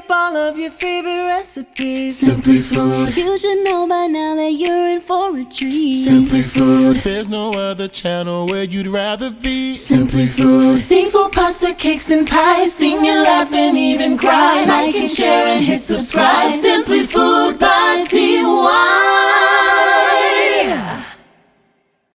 up all of your favorite recipes. Simply Food. You should know by now that you're in for a treat. Simply Food. There's no other channel where you'd rather be. Simply Food. Seafood, pasta, cakes, and pies. Sing and laugh and even cry. Like and share and hit subscribe. Simply Food by TY.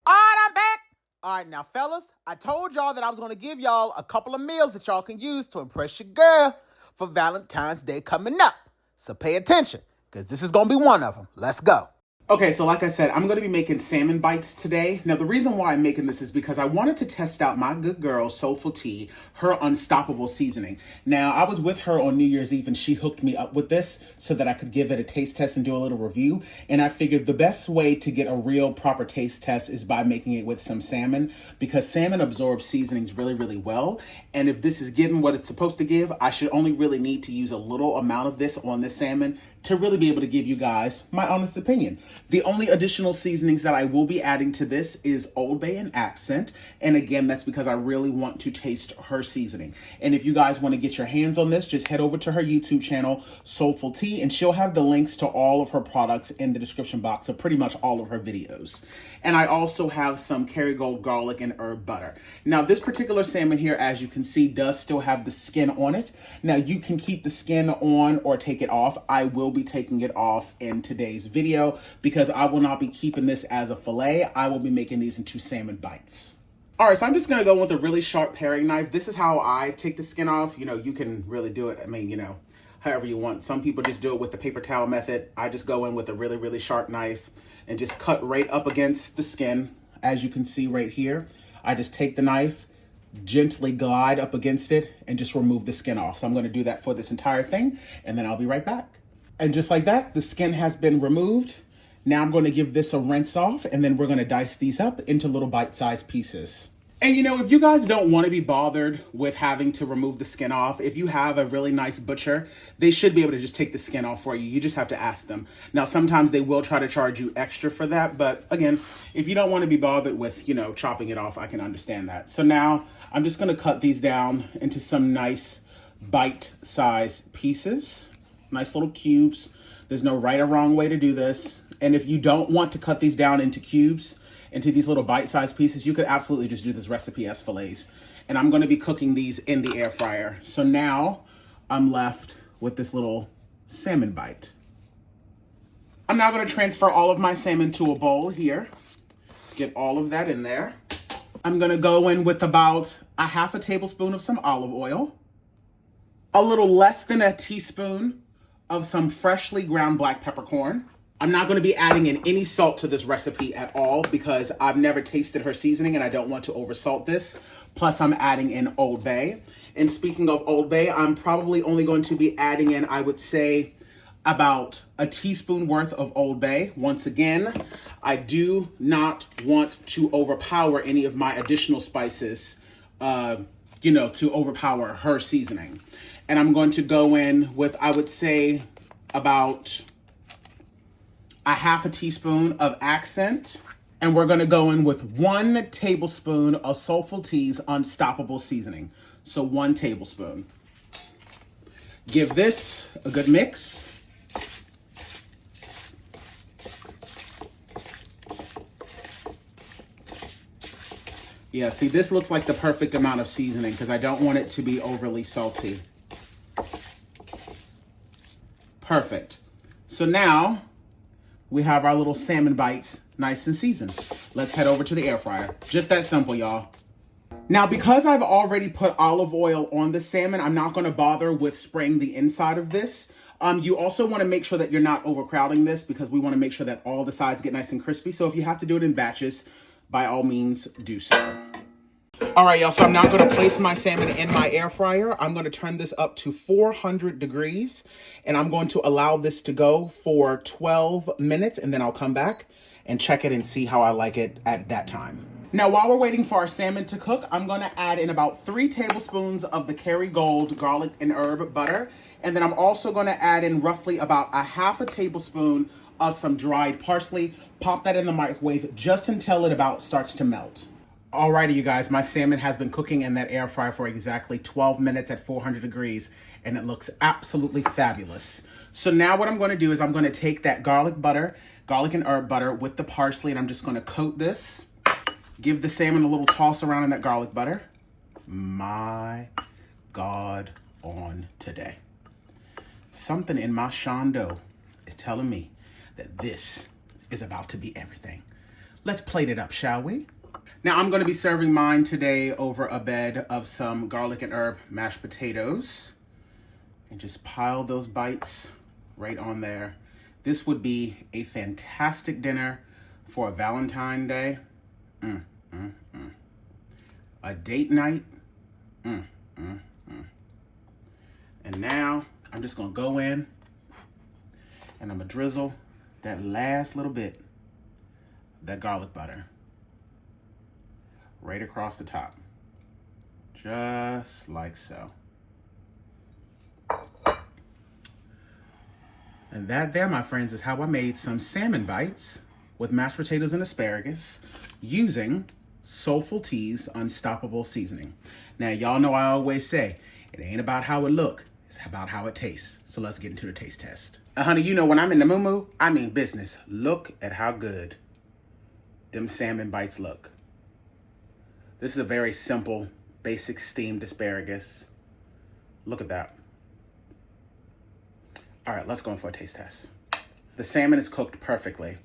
Alright, I'm back. Alright, now fellas, I told y'all that I was going to give y'all a couple of meals that y'all can use to impress your girl for Valentine's Day coming up. So pay attention, because this is going to be one of them. Let's go. Okay, so like I said, I'm going to be making salmon bites today. Now, the reason why I'm making this is because I wanted to test out my good girl, Soulful Tea, her unstoppable seasoning. Now, I was with her on New Year's Eve, and she hooked me up with this so that I could give it a taste test and do a little review. And I figured the best way to get a real proper taste test is by making it with some salmon, because salmon absorbs seasonings really, really well. And if this is giving what it's supposed to give, I should only really need to use a little amount of this on this salmon to really be able to give you guys my honest opinion. The only additional seasonings that I will be adding to this is Old Bay and Accent. And again, that's because I really want to taste her seasoning. And if you guys want to get your hands on this, just head over to her YouTube channel, Soulful Tea, and she'll have the links to all of her products in the description box of pretty much all of her videos. And I also have some Kerrygold garlic and herb butter. Now, this particular salmon here, as you can see, does still have the skin on it. Now, you can keep the skin on or take it off. I will be taking it off in today's video because I will not be keeping this as a fillet. I will be making these into salmon bites. All right, so I'm just gonna go with a really sharp paring knife. This is how I take the skin off. You know, you can really do it, I mean, you know, however you want. Some people just do it with the paper towel method. I just go in with a really, really sharp knife and just cut right up against the skin. As you can see right here, I just take the knife, gently glide up against it, and just remove the skin off. So I'm gonna do that for this entire thing, and then I'll be right back. And just like that, the skin has been removed. Now I'm going to give this a rinse off, and then we're going to dice these up into little bite-sized pieces. And you know, if you guys don't want to be bothered with having to remove the skin off, if you have a really nice butcher, they should be able to just take the skin off for you. You just have to ask them. Now, sometimes they will try to charge you extra for that, but again, if you don't want to be bothered with, you know, chopping it off, I can understand that. So now I'm just going to cut these down into some nice bite-sized pieces. Nice little cubes. There's no right or wrong way to do this. And if you don't want to cut these down into cubes, into these little bite-sized pieces, you could absolutely just do this recipe as fillets. And I'm going to be cooking these in the air fryer. So now I'm left with this little salmon bite. I'm now going to transfer all of my salmon to a bowl here. Get all of that in there. I'm going to go in with about a half a tablespoon of some olive oil. A little less than a teaspoon of some freshly ground black peppercorn. I'm not going to be adding in any salt to this recipe at all because I've never tasted her seasoning and I don't want to oversalt this. Plus, I'm adding in Old Bay. And speaking of Old Bay, I'm probably only going to be adding in, I would say, about a teaspoon worth of Old Bay. Once again, I do not want to overpower any of my additional spices, you know, to overpower her seasoning. And I'm going to go in with, I would say, about a half a teaspoon of Accent. And we're going to go in with 1 tablespoon of Soulful Tea's Unstoppable Seasoning. So 1 tablespoon. Give this a good mix. Yeah, see, this looks like the perfect amount of seasoning because I don't want it to be overly salty. Perfect. So now we have our little salmon bites nice and seasoned. Let's head over to the air fryer. Just that simple, y'all. Now, because I've already put olive oil on the salmon, I'm not going to bother with spraying the inside of this. You also want to make sure that you're not overcrowding this because we want to make sure that all the sides get nice and crispy. So if you have to do it in batches, by all means, do so. All right, y'all, so I'm now going to place my salmon in my air fryer. I'm going to turn this up to 400 degrees, and I'm going to allow this to go for 12 minutes, and then I'll come back and check it and see how I like it at that time. Now, while we're waiting for our salmon to cook, I'm going to add in about 3 tablespoons of the Kerrygold garlic and herb butter, and then I'm also going to add in roughly about a half a tablespoon of some dried parsley. Pop that in the microwave just until it about starts to melt. Alrighty, you guys, my salmon has been cooking in that air fryer for exactly 12 minutes at 400 degrees, and it looks absolutely fabulous. So now what I'm going to do is I'm going to take that garlic and herb butter with the parsley, and I'm just going to coat this, give the salmon a little toss around in that garlic butter. My God, on today. Something in my shondo is telling me that this is about to be everything. Let's plate it up, shall we? Now I'm going to be serving mine today over a bed of some garlic and herb mashed potatoes, and just pile those bites right on there. This would be a fantastic dinner for a Valentine's Day, a date night, and now I'm just going to go in and I'm going to drizzle that last little bit of that garlic butter right across the top, just like so. And that there, my friends, is how I made some salmon bites with mashed potatoes and asparagus using Soulful Tea's Unstoppable Seasoning. Now, y'all know I always say, it ain't about how it look, it's about how it tastes. So let's get into the taste test. Honey, you know when I'm in the moo-moo, I mean business. Look at how good them salmon bites look. This is a very simple, basic steamed asparagus. Look at that. All right, let's go in for a taste test. The salmon is cooked perfectly.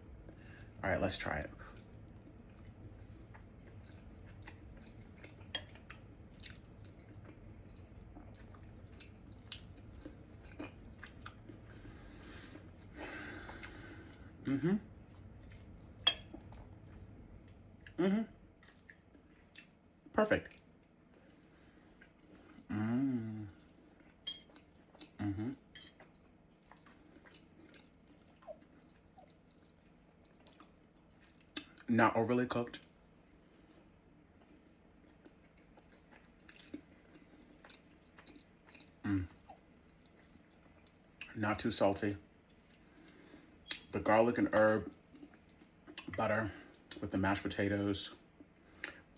All right, let's try it. Perfect. Not overly cooked. Not too salty. The garlic and herb butter with the mashed potatoes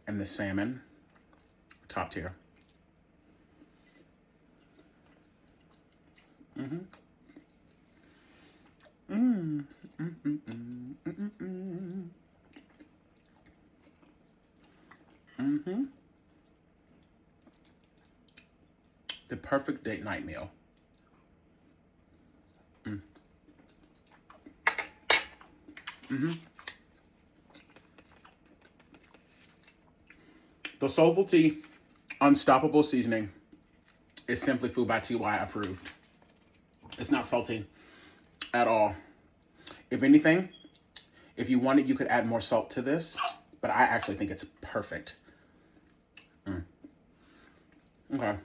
and the salmon, top tier. The perfect date night meal. The Soulful Tea Unstoppable Seasoning is simply food by TY approved. It's not salty at all. If anything, if you wanted, you could add more salt to this, but I actually think it's perfect. Okay.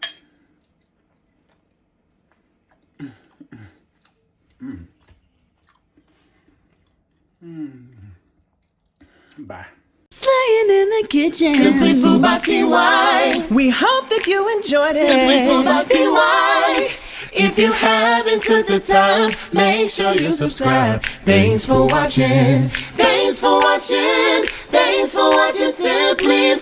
Bye. Slaying in the kitchen. Simply Food by TY. We hope that you enjoyed it. Simply Food by TY. If you haven't took the time, make sure you subscribe. Thanks for watching. Thanks for watching. Thanks for watching Simply